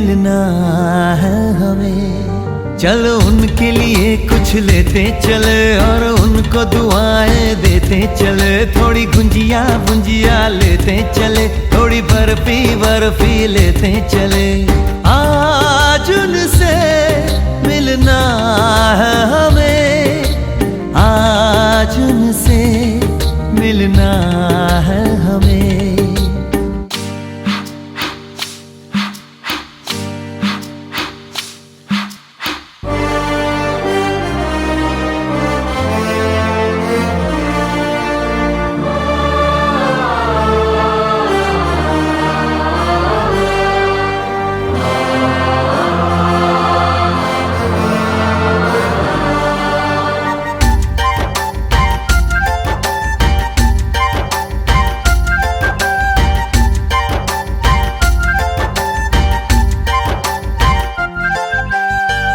मिलना है हमें। चलो उनके लिए कुछ लेते चले और उनको दुआएं देते चले। थोड़ी गुंजिया गुंजिया लेते चले, थोड़ी बर्फी बर्फी लेते चले। आज उनसे मिलना है हमें, आज उनसे मिलना है हमें।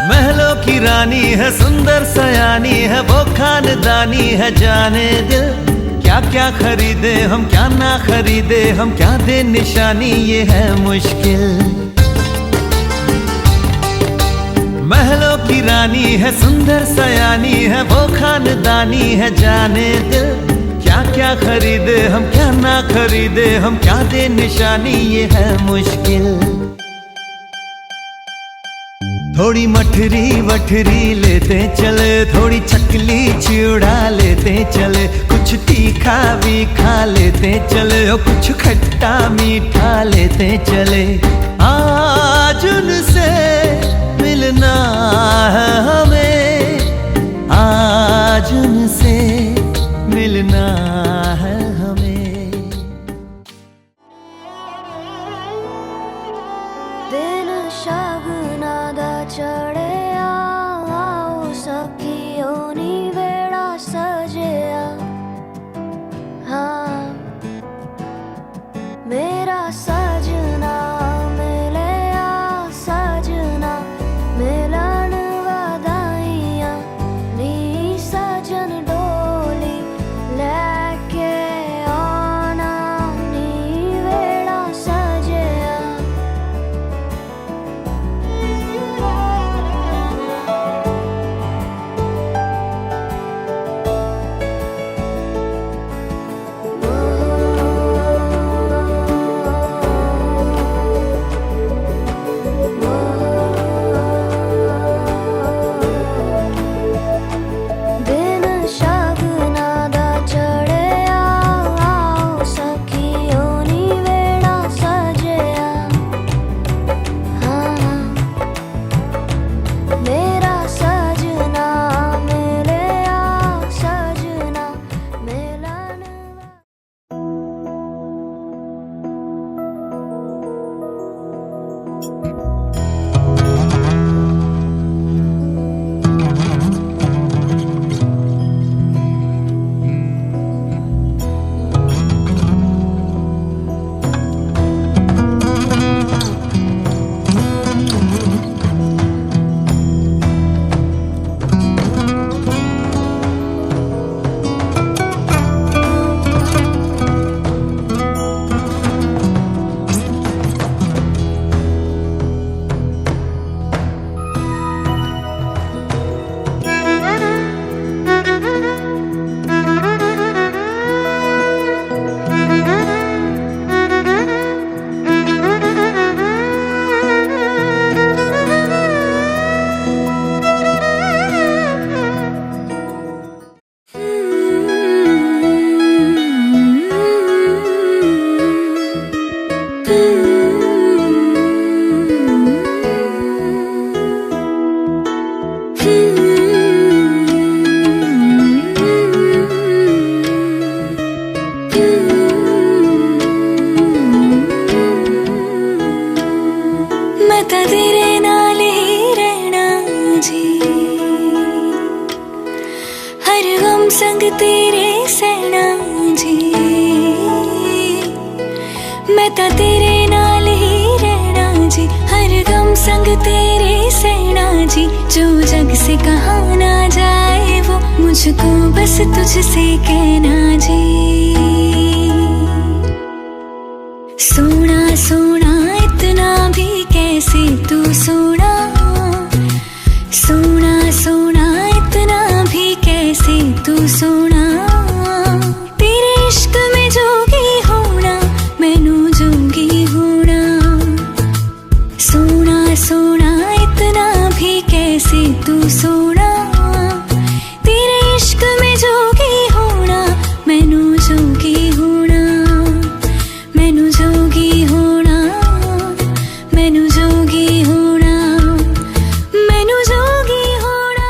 महलों की रानी है, सुंदर सयानी है, वो खानदानी है। जाने दिल क्या क्या खरीदे हम, क्या ना खरीदे हम, क्या दे निशानी, ये है मुश्किल। महलों की रानी है, सुंदर सयानी है, वो खानदानी है। जाने दिल क्या क्या खरीदे हम, क्या ना खरीदे हम, क्या दे निशानी, ये है मुश्किल। थोड़ी मठरी वठरी लेते चले, थोड़ी चकली चिड़ा लेते चले। कुछ तीखा भी खा लेते चले और कुछ खट्टा मीठा लेते चले। आज उनसे मिलना है हमें, आज उनसे मिलना है हमें। दिन शगुना दा चढ़िया, आओ सखियो नी वेड़ा सजिया। हाँ मेरा सजना मिलिया, सजना मिलन वधाइया नी। सजन डोली लेके आना नी वेड़ा सजिया। दिन शगुना दा चढ़िया, आओ सखियो नी वेड़ा सजिया। हाँ मेरा सजना मिलिया, सजना मिलन। मैं तो तेरे नाल ही रहना जी, हर गम संग तेरे सहना जी। मैं तो तेरे नाल ही रहना जी, हर गम संग तेरे सहना जी। जो जग से कहा ना जाए वो मुझको बस तुझसे कहना जी। सोना सोना इतना भी कह कैसे तू सोना, सोना सोना इतना भी कैसे तू सोना। तेरे इश्क में जोगी होना, मैनू जोगी होना। सोना सोना इतना भी कैसे तू सोना। तेरे इश्क में जोगी होना, मैनू जोगी होना। मैनू जोगी होना, मैनू जोगी होना, मैनू जोगी होना।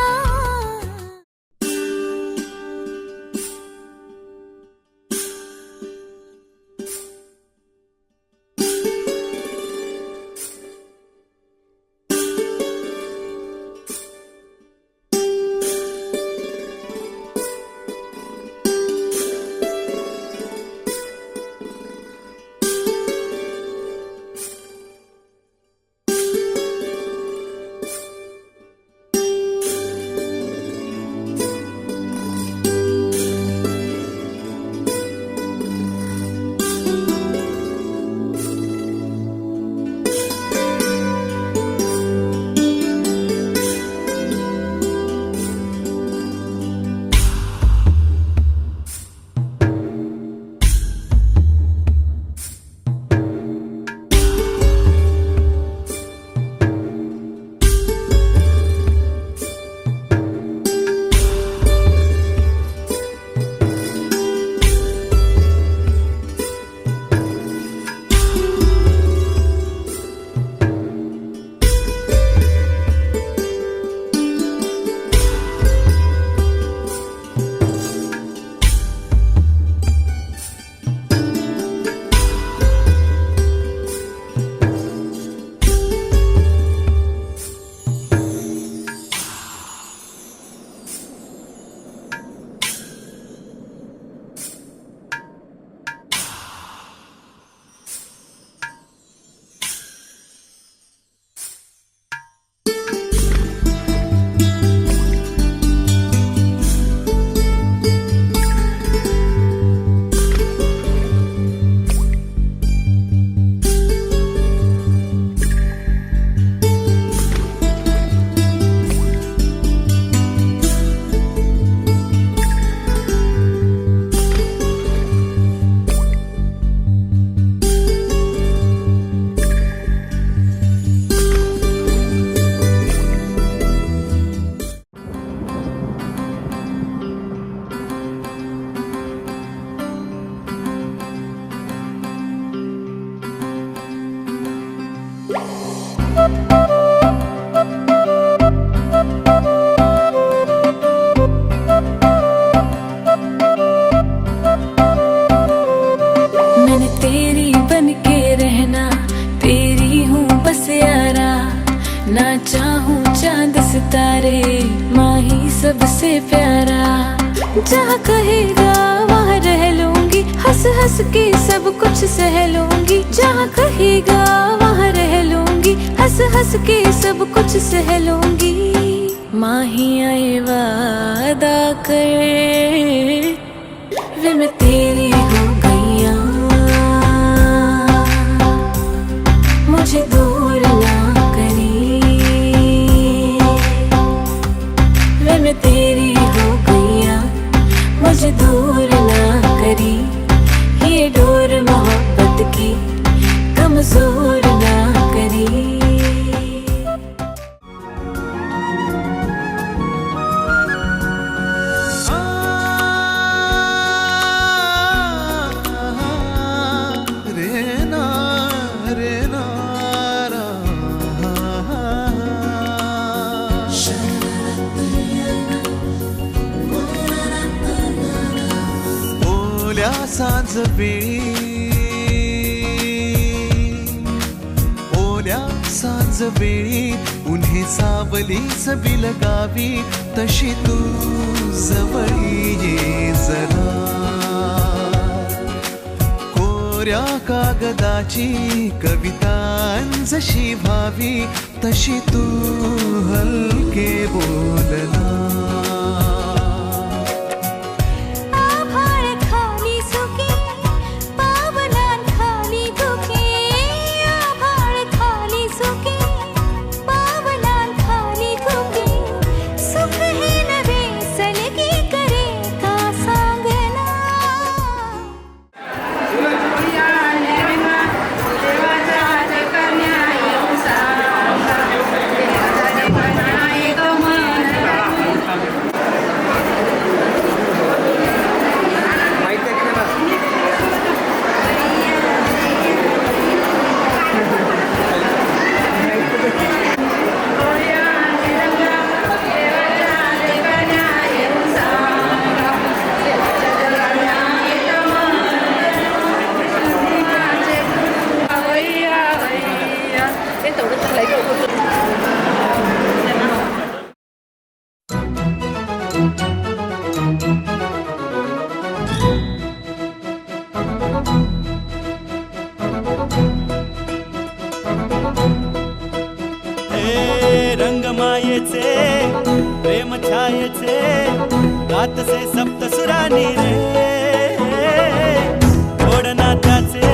मैंने तेरी बन के रहना, तेरी हूँ बस यारा। ना चाहूँ चांद सितारे, माँ ही सबसे प्यारा। जहाँ कहेगा वहाँ रह लूंगी, हंस हंस के सब कुछ सह लूंगी। जहाँ कहेगा वहाँ रह लूंगी, हंस हंस के सब कुछ सह लूंगी। माँ ही आए वादा कर, वे मैं तेरी हो गईया। मुझे दूर ना करी, वे मैं तेरी हो गईया। मुझे दूर ना करी, ये डोर मोहब्बत की कमजोर ना करी। सांज वेळी, ओल्या सांज वेळी उन्हे सावली सबी लगावी, तशी तू जवळी ये जरा। कोऱ्या कागदाची कविता जशी व्हावी, तशी तू हलके बोलना। खाली सुके मायेचे गातसे सप्तसुरानी रे गोड नात्याचे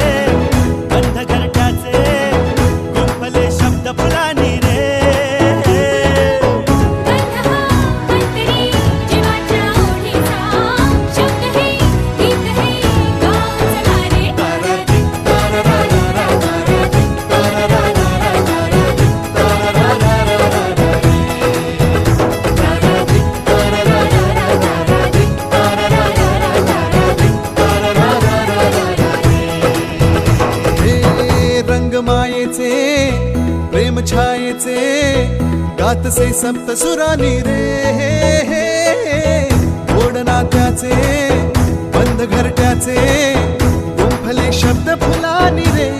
बंध घरट्याचे गुंफले शब्द फुलानी रे मायेचे प्रेम छायेचे गातसे सप्तसुरानी रे गोड नात्याचे बंद घरट्याचे गुंफले शब्द फुलानी रे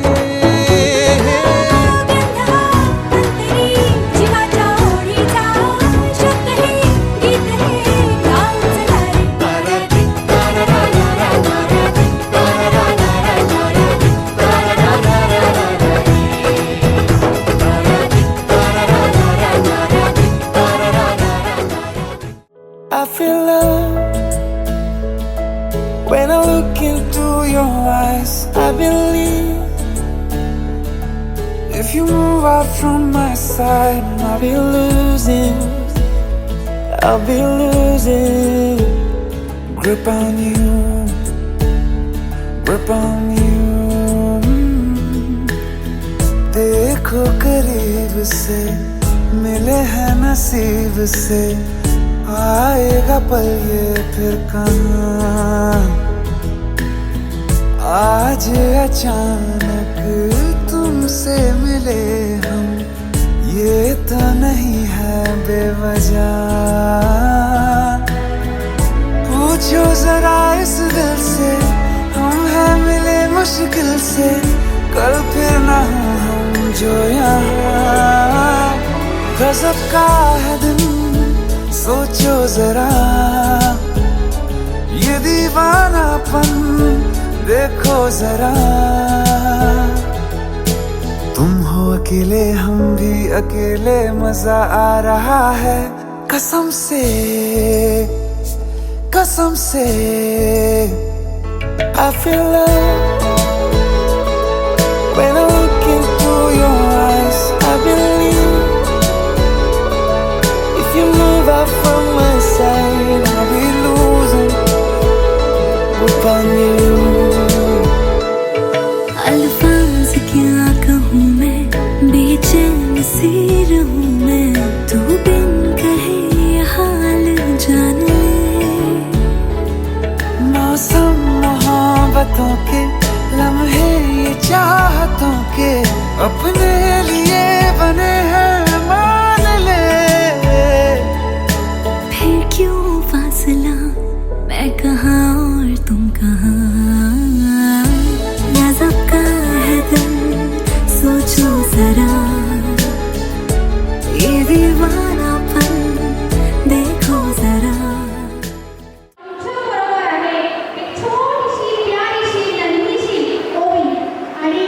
I feel love when I look into your eyes. I believe if you move out from my side, I'll be losing grip on you, grip on you. देखो करीब से मिले हैं नसीब से आएगा पल ये फिर कहाँ आज अचानक तुमसे मिले हम ये तो नहीं है बेवजह पूछो जरा इस दिल से हम हैं मिले मुश्किल से कल फिर ना हो हम जो यहाँ गजब का है दिन सोचो जरा ये दीवानापन देखो जरा तुम हो अकेले हम भी अकेले मजा आ रहा है कसम से I feel love when I look into your eyes. I believe if you move out from my side, I'll be losing grip on you. अल्फाज क्या कहूँ मैं बेचैन सी रहूँ मैं तू बिन कहे ये हाल जान ले मौसम मोहब्बतों के लम्हे ये चाहतों के अपने लिए बने हैं मान ले फिर क्यों फासला मैं कहाँ और तुम कहाँ गजब का है दिल सोचो जरा ये दीवानापन देखो जरा बरोबर आहे एक छोटीशी प्यारीशी नन्हीशी ओवी आणि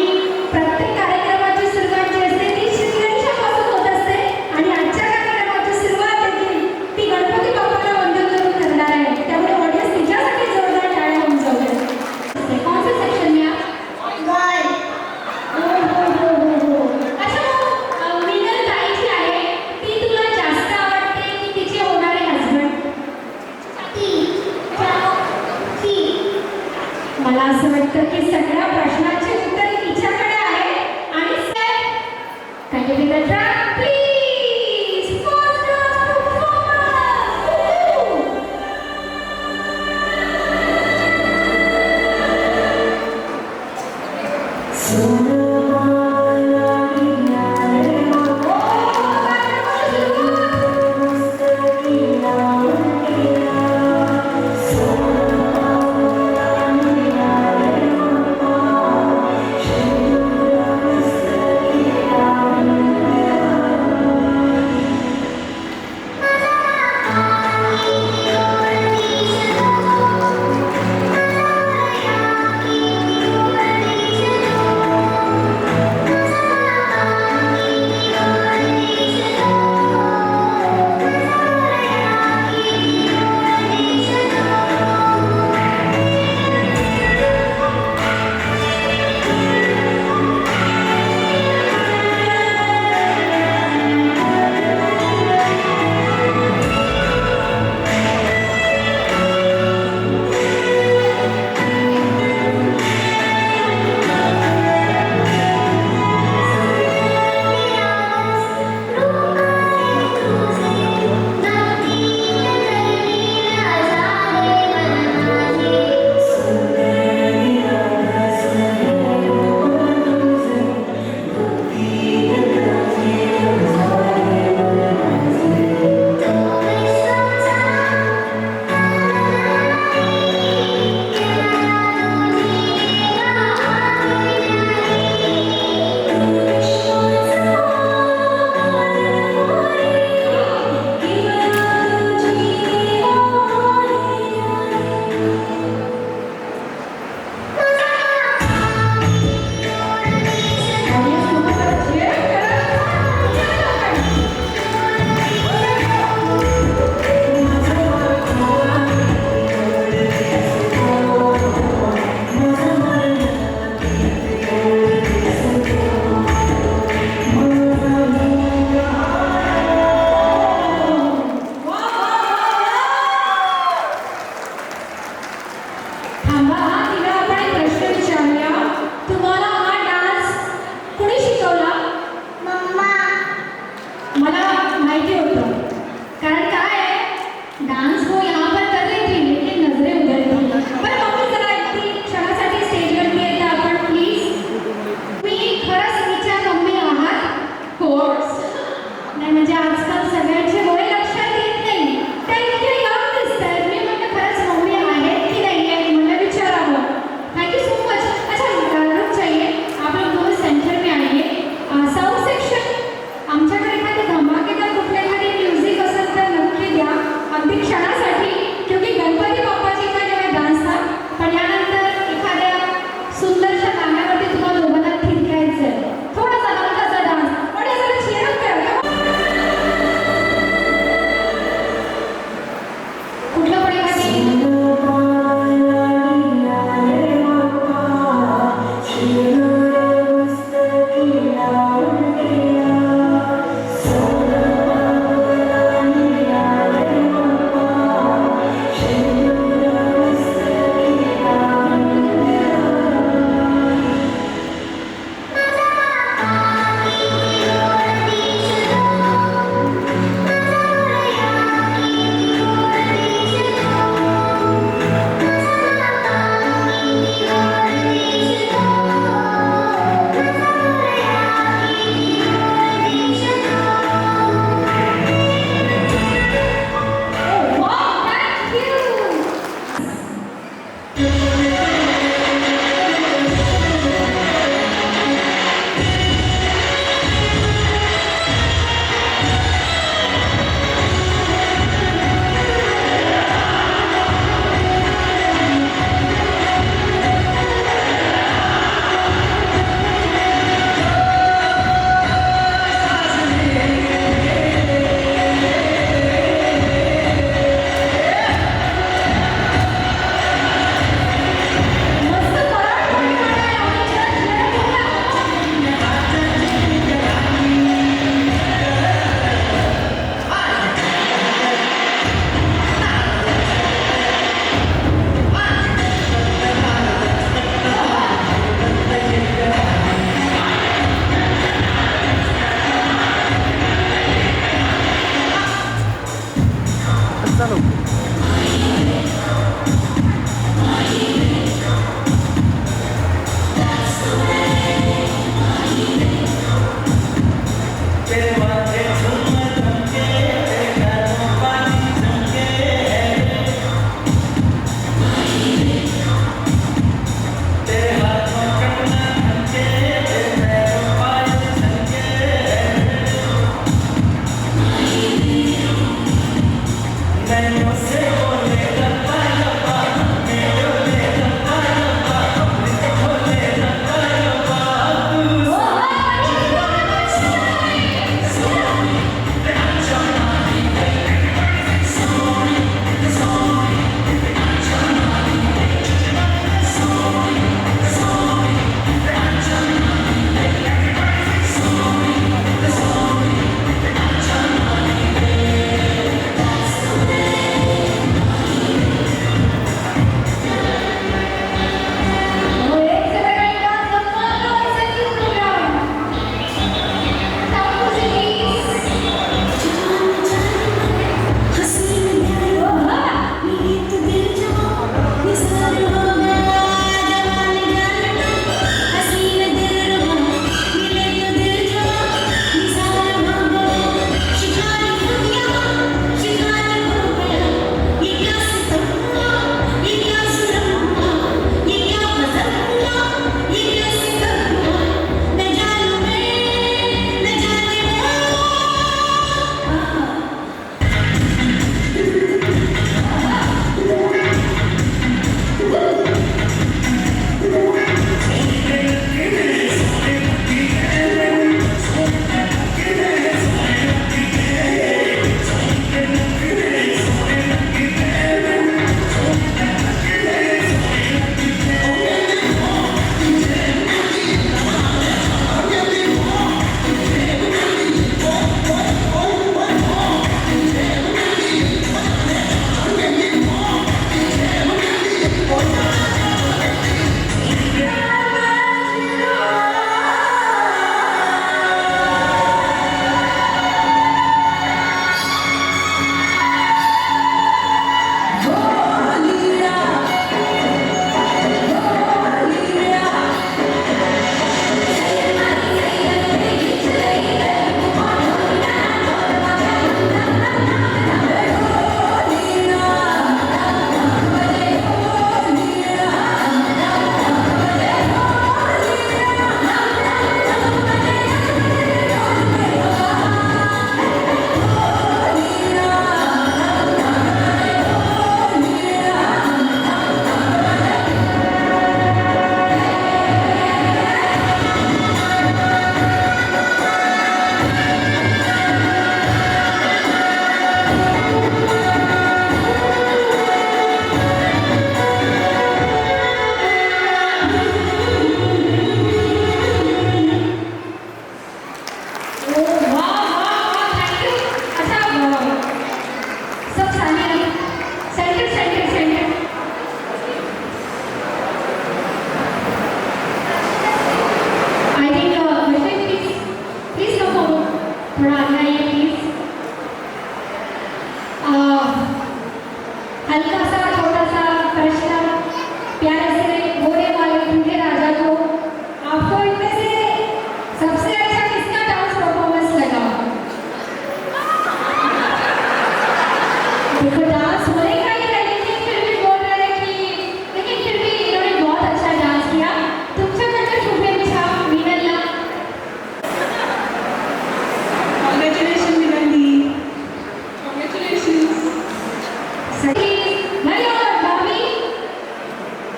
प्रत्येक कार्यक्रमाची सुरुवात जी असते ती श्रीगणेशापासून होत असते आणि आजच्या कार्यक्रमाची सुरुवात देखील ती गणपती बाप्पाला वंदन करून करणार आहे त्यामुळे ऑडियन्स तिच्यासाठी जोरदार टाळ्या होऊन जाऊया कौन से सेक्शन में आप अच्छा मिनल ताई जी आहे ती तुला जास्त आवडते की तिचे होणारे हसबंड मला असं वाटतं की सगळ्या प्रश्नांची उत्तरे तिच्याकडे आहे आणि can you be the drum please first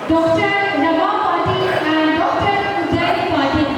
Dr. Rama Patil and Dr. Uday Patil.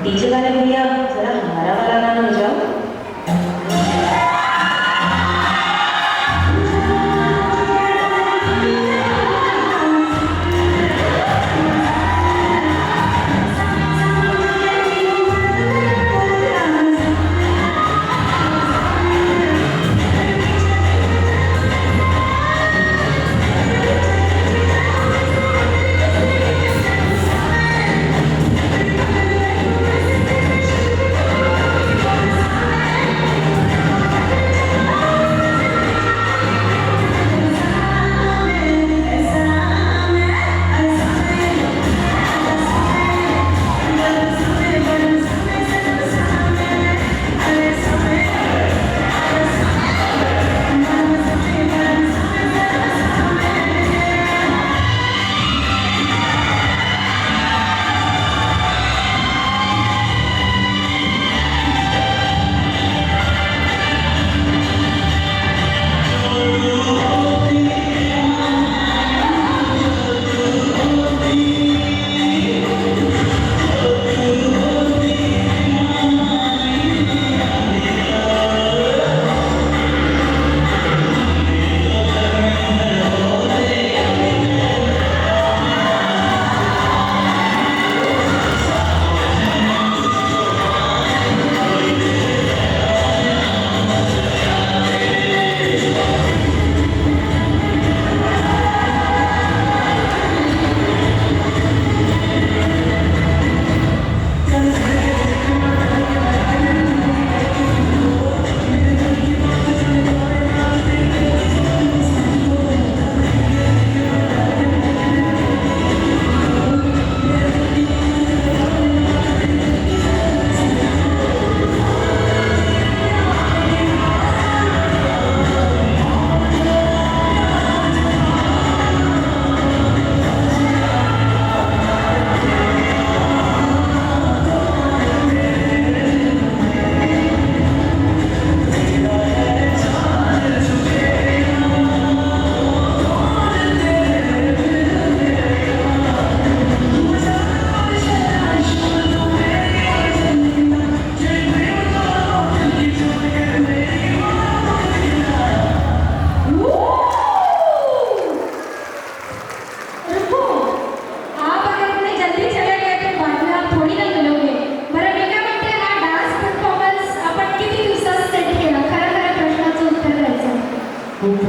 DJ वाले भैया जरा हमारा वाला गाना बजाओ।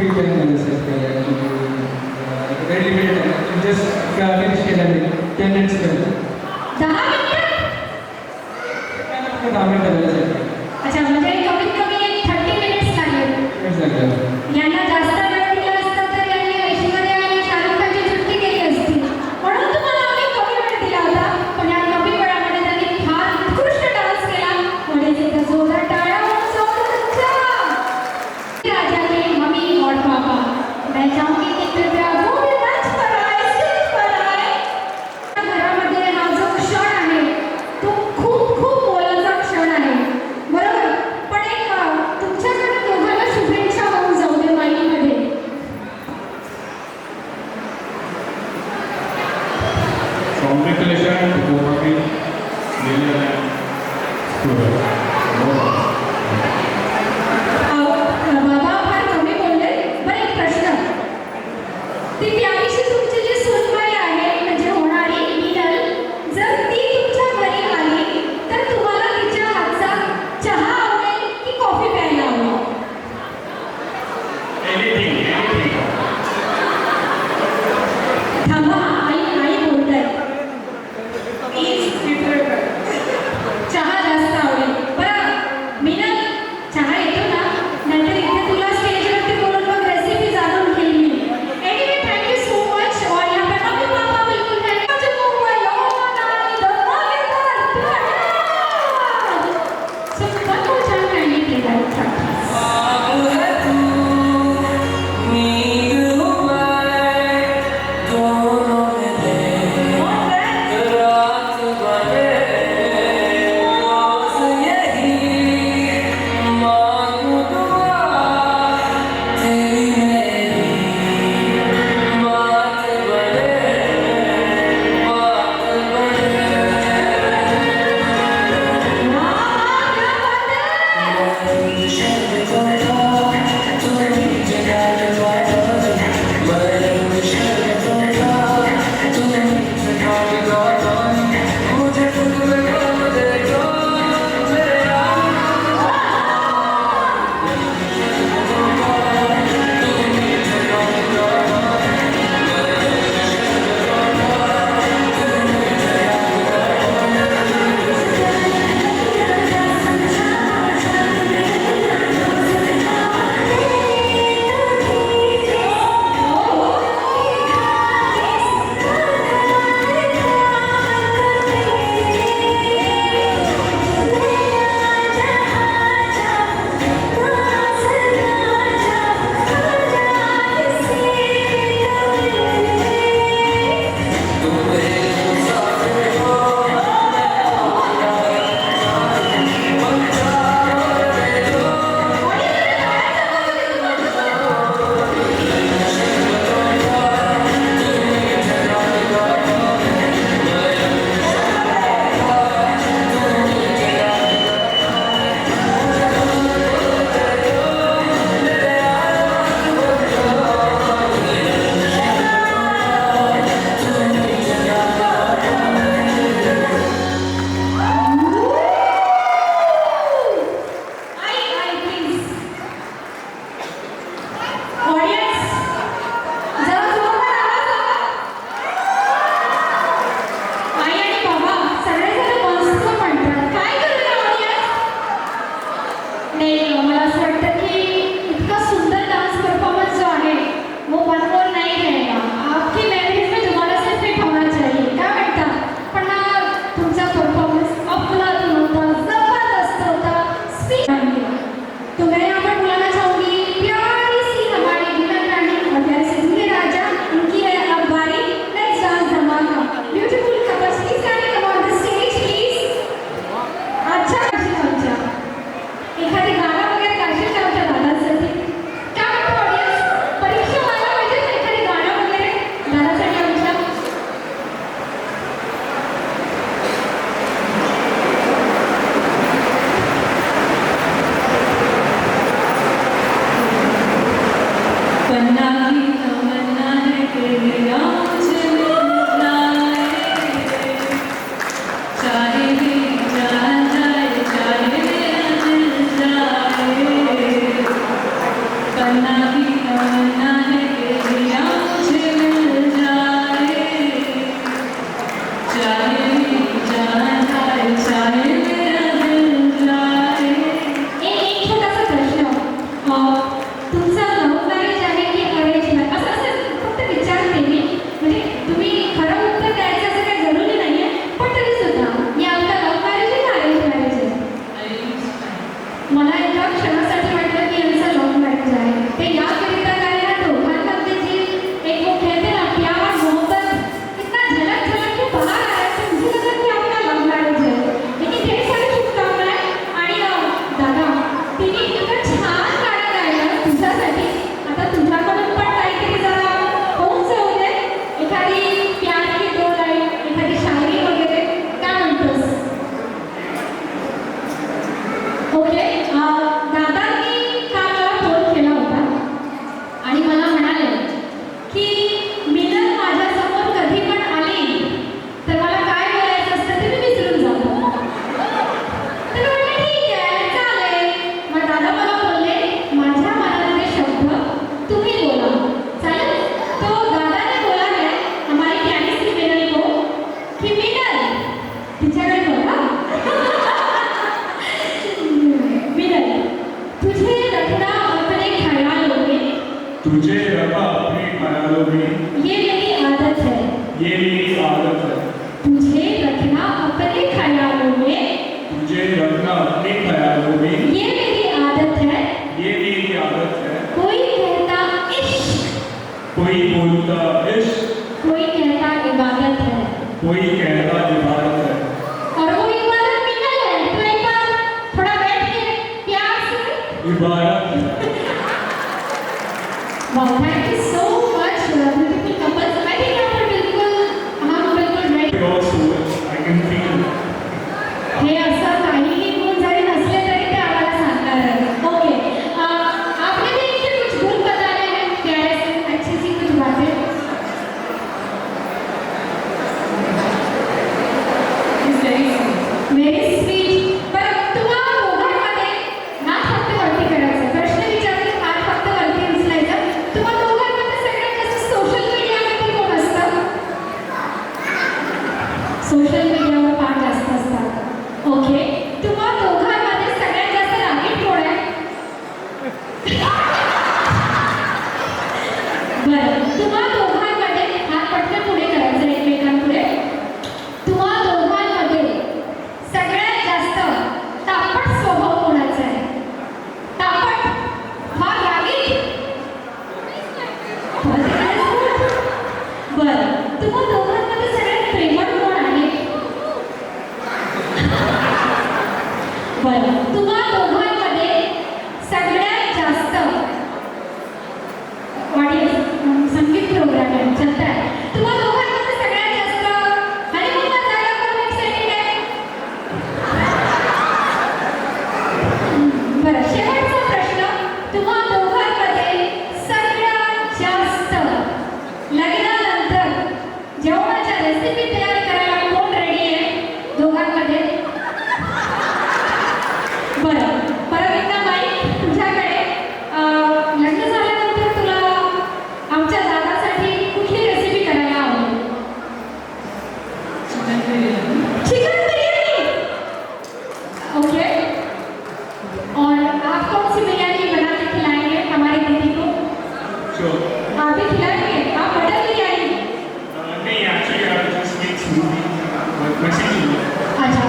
प्री प्लॅन केलं सर वेरी लिमिटेड आहे जस्ट फिनिश केलं मी 10 मिनिट्स केलं 10 मिनिटं 10 मिनिटं झालं सर अच्छा म्हणजे कमीत कमी एक 30 मिनिट्स लागले यांना जास्त वेळ दिला असता तर यांनी ऐश्वर्या आणि शाहरुख खानची सुट्टी केली असती म्हणून तुम्हाला आम्ही कमी वेळ दिला होता पण या कमी वेळामध्ये त्यांनी फार उत्कृष्ट डान्स केला म्हणून एकदा जोरदार टाळ्या वाजवून स्वागत करा राजा के मम्मी और पापा मैं चाहूंगी कि कृपया वो भी मंच पर आए स्टेज पर आए घरामध्ये हा जो क्षण आहे तो खूप खूप मोलाचा क्षण आहे बरोबर पण एक तुमच्याकडे दोघांना शुभेच्छा होऊन जाऊ दे माईमध्ये Congratulations to Gopati, Lilian and Surya. बाबा फार कमी बोलले बरं एक प्रश्न ती त्याविषयी तुमची जी सुनबाई आहे म्हणजे होणारी मिनल जर ती तुमच्या घरी आली तर तुम्हाला तिच्या हातचा चहा आवडेल की कॉफी प्यायला आवडेल Anything. थांबा आई आई बोलताय चहा जास्त आवडेल बरं मिनल चहा येतो ना नंतर इथे तुला स्टेजवरती बोलून मग रेसिपी जाणून घेईन मी एनिवे थँक्यू सो मच और यहाँ पे मम्मी पापा बिल्कुल नहीं मुझको हुआ लोगों का so one more time kindly play that track Karna तुझे रखा अपने ख्यालों में, ये मेरी आदत है। ये मेरी आदत है। तुझे रखना अपने ख्यालों में, तुझे रखना अपने ख्यालों में, ये मेरी आदत है। ये मेरी आदत है। कोई कहता इश्क, कोई बोलता इश्क, कोई कहता इबादत है, कोई कहता इबादत है। और वो इबादत मिलल है। तो एक बार थोड़ा बैठ के प्यार से इबादत है। Wow, thank you so much, beautiful couples. I think यहाँ पर बिल्कुल हम बिल्कुल ready. Also, I can feel हे असं काहीही गुण जरी नसले तरी ते आम्हाला सांगणार आहे. ओके, आपने भी इनके कुछ गुण बताने हैं, प्यारे से अच्छी सी कुछ बातें. Very sweet. पर तुम्हाला दोघांमध्ये हात फक्त वरती करायचा. प्रश्न विचारले, हात फक्त वरती उचलायचा. तुम्हाला दोघांमध्ये सगळ्यात जास्त सोशल मीडियावर कोण असतं? सोशल मीडियावर फार जास्त असतात. ओके, तुम्हा दोघांमध्ये सगळ्यात जास्त रागीट कोण आहे? बरं, तुम्हा दोघांमध्ये हात पटकन पुढे करायचा एकमेकांपुढे. तुम्हा दोघांमध्ये सगळ्यात जास्त तापट स्वभाव कोणाचा आहे? तापट, फार रागीट. बरं, तुम्हा दोघांमध्ये सगळ्यात प्रेमळ कोण आहे? बरं, तुम्हा दोघांमध्ये सगळ्यात जास्त संगीत प्रोग्राम आहे, चलता है. तुम्हा दोघांमध्ये सगळ्यात जास्त हनीमूनला जायला कोण एक्साइटेड आहे? बरं, शेवटचा प्रश्न. तुम्हा दोघांमध्ये सगळ्यात जास्त लग्नानंतर जेवणाच्या रेसिपी तयार करायला कोण रेडी आहे दोघांमध्ये? बरं, परत एकदा माईक तुझ्याकडे. लग्न झाल्यानंतर तुला आमच्या दादासाठी कुठली रेसिपी करायला आवडेल? चिकन बिरयानी. ओके, और आप कौन सी बिरयानी बना के खिलाएंगे हमारी दीदी को? Sure. आप भी खिलाएंगे? आप मटन बिरयानी? नहीं, actually I just make smoothie, but messy. अच्छा,